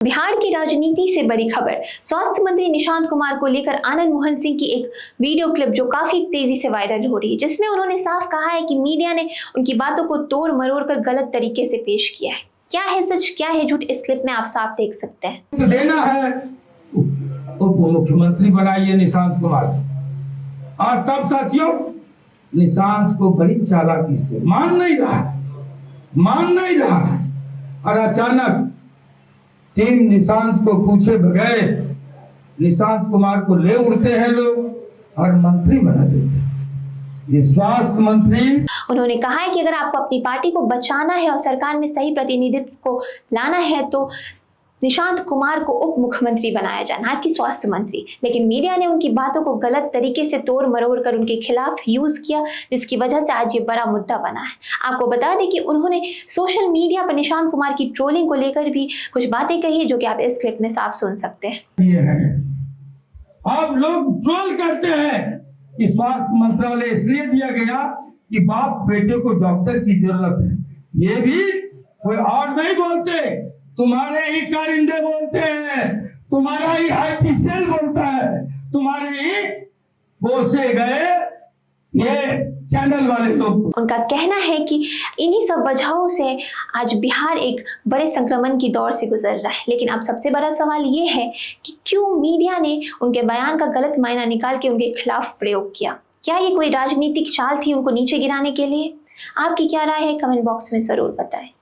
बिहार की राजनीति से बड़ी खबर, स्वास्थ्य मंत्री निशांत कुमार को लेकर आनंद मोहन सिंह की एक वीडियो क्लिप जो काफी तेजी से वायरल हो रही है, जिसमें उन्होंने साफ कहा है कि मीडिया ने उनकी बातों को तोड़ मरोड़ कर गलत तरीके से पेश किया है। क्या है सच, क्या है झूठ, इस क्लिप में आप साफ देख सकते हैं। तो देना है उप मुख्यमंत्री बनाइए निशांत कुमार, और तब साथियों निशांत को बड़ी चालाकी से मान नहीं रहा, और अचानक टीम निशांत को पूछे बगैर निशांत कुमार को ले उड़ते हैं लोग और मंत्री बना देते हैं। ये स्वास्थ्य मंत्री, उन्होंने कहा है कि अगर आपको अपनी पार्टी को बचाना है और सरकार में सही प्रतिनिधित्व को लाना है तो निशांत कुमार को उप मुख्यमंत्री बनाया जाए, ना कि स्वास्थ्य मंत्री। लेकिन मीडिया ने उनकी बातों को गलत तरीके से तोड़ मरोड़ कर उनके खिलाफ यूज किया, जिसकी वजह से आज ये बड़ा मुद्दा बना है। आपको बता दें कि उन्होंने सोशल मीडिया पर निशांत कुमार की ट्रोलिंग को लेकर भी कुछ बातें कही, जो कि आप इस क्लिप में साफ सुन सकते हैं। अब लोग ट्रोल करते हैं कि स्वास्थ्य मंत्रालय इसलिए दिया गया कि बाप बेटे को डॉक्टर की जरूरत है। ये भी कोई और नहीं बोलते, तुम्हारे ही कारिंदे बोलते हैं, तुम्हारा ही आईटीसीएल बोलता है, तुम्हारे ही पोसे गए ये चैनल वाले लोग। उनका कहना है कि इन्हीं सब वजहों से आज बिहार एक बड़े संक्रमण की दौर से गुजर रहा है। लेकिन अब सबसे बड़ा सवाल ये है कि क्यों मीडिया ने उनके बयान का गलत मायना निकाल के उनके खिलाफ प्रयोग किया। क्या ये कोई राजनीतिक चाल थी उनको नीचे गिराने के लिए? आपकी क्या राय है, कमेंट बॉक्स में जरूर बताएं।